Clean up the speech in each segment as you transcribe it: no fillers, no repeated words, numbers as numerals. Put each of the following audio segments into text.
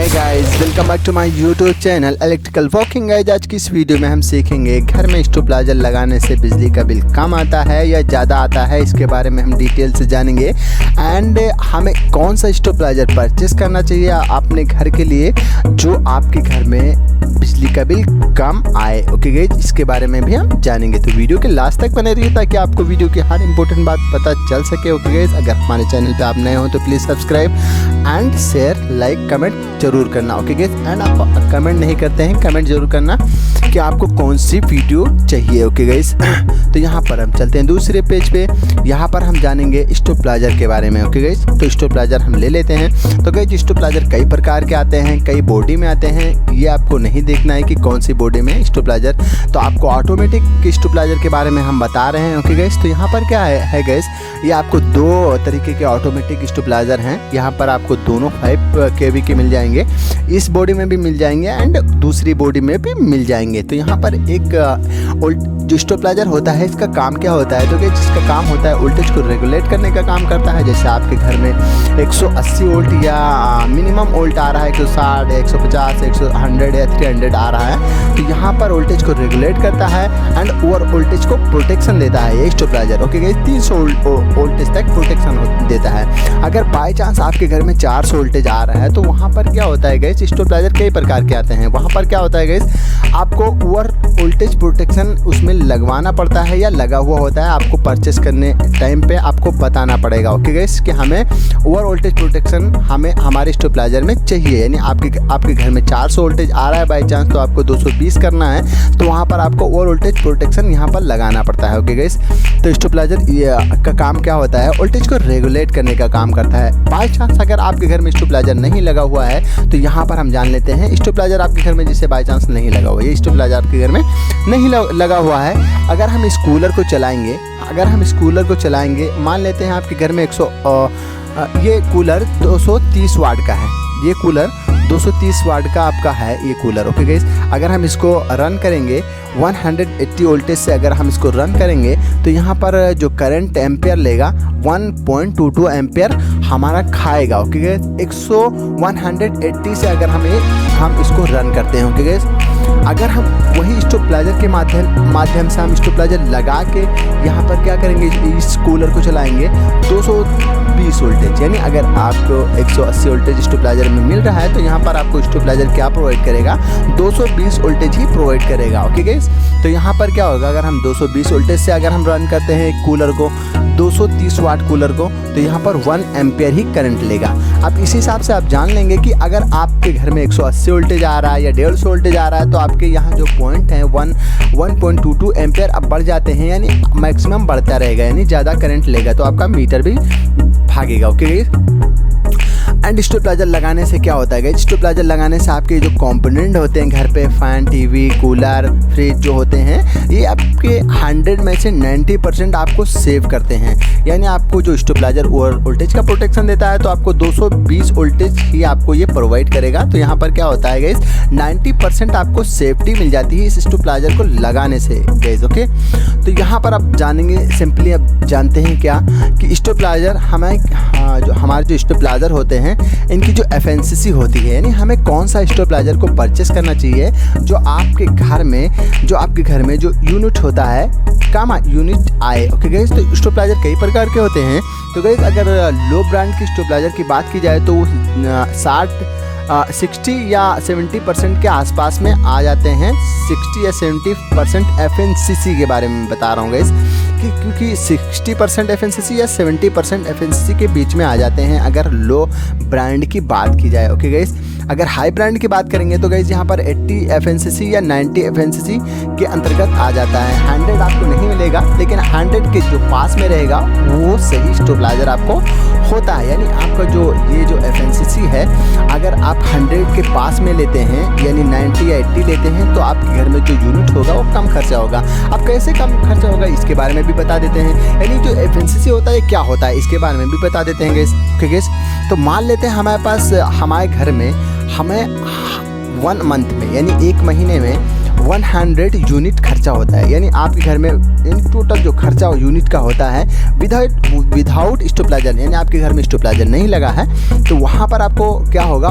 है guys, welcome back to my YouTube channel electrical walking guys. आज की इस वीडियो में हम सीखेंगे घर में स्टेबलाइजर लगाने से बिजली का बिल कम आता है या ज़्यादा आता है, इसके बारे में हम डिटेल से जानेंगे। एंड हमें कौन सा स्टेबलाइजर परचेस करना चाहिए अपने घर के लिए जो आपके घर में बिजली का बिल कम आए। ओके गाइस, इसके बारे में भी हम जानेंगे, तो वीडियो के लास्ट तक बने रहिए ताकि आपको वीडियो की हर इंपॉर्टेंट बात पता चल सके। ओके गाइस, अगर हमारे चैनल पे आप नए हो तो please subscribe and share, like, comment जरूर करना। ओके गाइस, एंड आप कमेंट नहीं करते हैं, कमेंट जरूर करना कि आपको कौन सी वीडियो चाहिए। ओके गाइस, तो यहाँ पर हम चलते हैं दूसरे पेज पे। यहाँ पर हम जानेंगे स्टेबलाइजर के बारे में। ओके गाइस, तो स्टेबलाइजर हम ले लेते हैं। तो गाइस, स्टेबलाइजर कई प्रकार के आते हैं, कई बॉडी में आते हैं। ये आपको नहीं देखना है कि कौन सी बॉडी में स्टेबलाइजर, तो आपको ऑटोमेटिक स्टेबलाइजर के बारे में हम बता रहे हैं। ओके गाइस, तो यहाँ पर क्या है गाइस, ये आपको दो तरीके के ऑटोमेटिक स्टेबलाइजर हैं। यहाँ पर आपको दोनों 5 kV के मिल जाएंगे, इस बॉडी में भी मिल जाएंगे एंड दूसरी बॉडी में भी मिल जाएंगे। तो यहाँ पर एक जो स्टेबलाइजर होता है, इसका काम क्या होता है, तो कि जिसका काम होता है वोल्टेज को रेगुलेट करने का काम करता है। जैसे आपके घर में 180 वोल्ट या मिनिमम वोल्ट आ रहा है, 160, 150, 100 या 300 आ रहा है, तो यहाँ पर वोल्टेज को रेगुलेट करता है एंड ओवर वोल्टेज को प्रोटेक्शन देता है ये स्टेबलाइजर। ओके गाइस, 300 वोल्टेज तक प्रोटेक्शन देता है। अगर बाई चांस आपके घर में 400 वोल्टेज आ रहा है, तो वहाँ पर क्या होता है गाइस, स्टेबलाइजर कई प्रकार के आते हैं। वहाँ पर क्या होता है गाइस, आपको ओवर वोल्टेज प्रोटेक्शन उसमें लगवाना पड़ता है या लगा हुआ होता है। आपको परचेस करने टाइम पे आपको बताना पड़ेगा। ओके गाइस, कि हमें ओवर वोल्टेज प्रोटेक्शन हमें हमारे स्टेबलाइजर में चाहिए। यानी आपके घर में 400 वोल्टेज आ रहा है बाई चांस, तो आपको 220 करना है, तो वहाँ पर आपको ओवर वोल्टेज प्रोटेक्शन यहाँ पर लगाना पड़ता है। ओके गाइस, तो स्टेबलाइजर का काम क्या होता है, वोल्टेज को रेगुलेट करने का काम करता है। बाई चांस अगर आपके घर में स्टेबलाइजर नहीं लगा हुआ है, तो यहाँ पर हम जान लेते हैं स्टेबलाइजर आपके घर में जिसे बाई चांस नहीं लगा हुआ है, ये स्टेबलाइजर आपके घर में नहीं लगा हुआ है। अगर हम इस कूलर को चलाएंगे, मान लेते हैं आपके घर में ये कूलर 230 वाट का है, ये कूलर 230 वाट का आपका है ये कूलर। ओके गाइस, अगर हम इसको रन करेंगे 180 वोल्टेज से अगर हम इसको रन करेंगे, तो यहाँ पर जो करंट एम्पेयर लेगा 1.22 एम्पेयर हमारा खाएगा। ओके गाइस, 180 से अगर हम इसको रन करते हैं। ओके गाइस, अगर हम वही स्टेबलाइजर के माध्यम से हम स्टेबलाइजर लगा के यहाँ पर क्या करेंगे, इस कूलर को चलाएंगे 220 वोल्टेज, यानी अगर आपको 180 वोल्टेज स्टेबलाइजर में मिल रहा है, तो यहाँ पर आपको स्टेबलाइजर क्या प्रोवाइड करेगा, 220 वोल्टेज ही प्रोवाइड करेगा। ओके गाइस, तो यहाँ पर क्या होगा, अगर हम 220 वोल्टेज से अगर हम रन करते हैं कूलर को, 230 वाट कूलर को, तो यहाँ पर 1 एम्पेयर ही करंट लेगा। अब इस हिसाब से आप जान लेंगे कि अगर आपके घर में 180 वोल्टेज आ रहा है या 150 वोल्टेज आ रहा है, तो आपके यहाँ जो पॉइंट है 1.22 एम्पेयर अब बढ़ जाते हैं, यानी मैक्सिमम बढ़ता रहेगा, यानी ज़्यादा करंट लेगा, तो आपका मीटर भी भागेगा। ओके एंड स्टेबलाइजर लगाने से क्या होता है, स्टेबलाइजर लगाने से आपके जो कंपोनेंट होते हैं घर पे, फैन, टीवी, कूलर, फ्रिज जो होते हैं, ये आपके 100 में से 90% आपको सेव करते हैं। यानी आपको जो स्टेबलाइजर ओवर वोल्टेज का प्रोटेक्शन देता है, तो आपको 220 वोल्टेज ही आपको ये प्रोवाइड करेगा। तो यहाँ पर क्या होता है गाइस, 90% आपको सेफ्टी मिल जाती है इस स्टेबलाइजर को लगाने से गाइस। ओके, तो यहाँ पर आप जानेंगे, सिंपली आप जानते हैं क्या कि स्टेबलाइजर हमारे जो स्टेबलाइजर होते हैं, इनकी जो एफिशिएंसी होती है, यानी हमें कौन सा स्टेबलाइजर को परचेस करना चाहिए जो आपके घर में जो यूनिट होता है कम यूनिट आए। ओके गाइस, तो स्टेबलाइजर कई प्रकार के होते हैं। तो गाइस, अगर लो ब्रांड की स्टेबलाइजर की बात की जाए, तो वो 60 या 70% के आसपास में आ जाते हैं। 60 या 70% एफिशिएंसी के बारे में बता रहा हूँ गाइस, क्योंकि 60% एफिशिएंसी या 70% एफिशिएंसी के बीच में आ जाते हैं अगर लो ब्रांड की बात की जाए। ओके गाइस, अगर हाई ब्रांड की बात करेंगे, तो गाइस यहाँ पर 80 एफिशिएंसी या 90 एफिशिएंसी के अंतर्गत आ जाता है। 100 आपको नहीं मिलेगा, लेकिन 100 के जो पास में रहेगा वो सही स्टेबलाइजर आपको होता है। यानी आपका जो एफिशिएंसी है, अगर आप 100 के पास में लेते हैं, यानी 90 या 80 लेते हैं, तो आपके घर में जो यूनिट होगा वो कम खर्चा होगा। अब कैसे कम खर्चा होगा, इसके बारे में भी बता देते हैं। यानी जो एफिशिएंसी होता है क्या होता है, इसके बारे में भी बता देते हैं गाइस। ओके गाइस, तो मान लेते हैं हमारे घर में हमें 1 मंथ में, यानी 1 महीने में 100 यूनिट खर्चा होता है। यानी आपके घर में टोटल जो खर्चा यूनिट का होता है विदाउट स्टेबलाइजर, यानी आपके घर में स्टेबलाइजर नहीं लगा है तो वहाँ पर आपको क्या होगा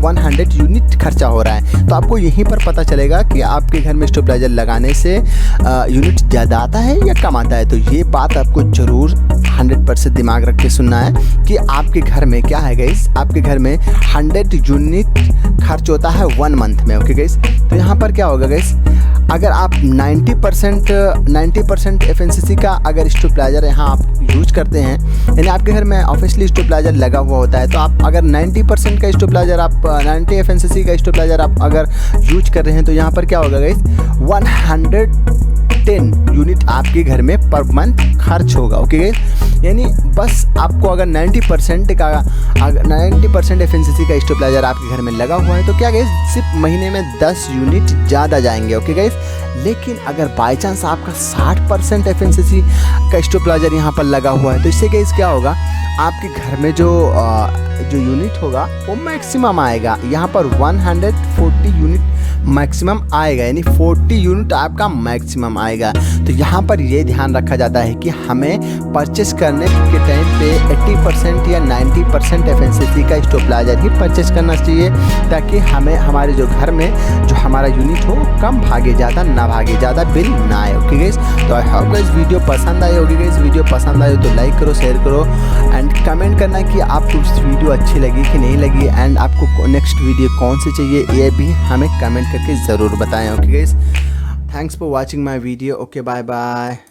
100 यूनिट खर्चा हो रहा है। तो आपको यहीं पर पता चलेगा कि आपके घर में स्टेबलाइजर लगाने से यूनिट ज़्यादा आता है या कम आता है। तो ये बात आपको ज़रूर 100% दिमाग रख के सुनना है कि आपके घर में क्या है गाइस, आपके घर में 100 यूनिट खर्च होता है 1 मंथ में। ओके गाइस, तो यहाँ पर क्या होगा गाइस, अगर आप 90% एफएनसीसी का अगर स्टेबलाइजर यहाँ आप यूज करते हैं, यानी आपके घर में ऑब्वियसली स्टेबलाइजर लगा हुआ होता है, तो आप अगर 90% का स्टेबलाइजर आप 90 एफएनसीसी का स्टेबलाइजर आप अगर यूज कर रहे हैं तो यहाँ पर क्या होगा गाइस 110 यूनिट आपके घर में पर मंथ खर्च होगा। ओके गाइस, यानी बस आपको अगर 90% एफएनसीसी का स्टेबलाइजर आपके घर में लगा हुआ है तो क्या गाइस सिर्फ महीने में 10 यूनिट ज़्यादा जाएंगे। ओके गाइस, लेकिन अगर बाय चांस आपका 60% एफएनसीसी का स्टेबलाइजर यहाँ पर लगा हुआ है तो इससे गाइस क्या होगा, आपके घर में जो यूनिट होगा वो मैक्सिमम आएगा। यहाँ पर 140 यूनिट मैक्सिमम आएगा, यानी 40 यूनिट आपका मैक्सिमम आएगा। तो यहाँ पर ये ध्यान रखा जाता है कि हमें परचेस करने के टाइम पे 80% या 90% एफएनसीसी का स्टेबलाइजर ही परचेस करना चाहिए, ताकि हमें हमारे जो घर में जो हमारा यूनिट हो कम भागे, ज़्यादा ना भागे, ज़्यादा बिल ना आए। ओके गाइस, तो आई होप गाइस वीडियो पसंद आई होगी। गाइस वीडियो पसंद आई तो लाइक करो, शेयर करो एंड कमेंट करना कि आपको इस वीडियो अच्छी लगी कि नहीं लगी एंड आपको नेक्स्ट वीडियो कौन सी चाहिए ये भी हमें कमेंट करके ज़रूर बताएं। Okay guys, thanks for watching my video. Okay, bye bye.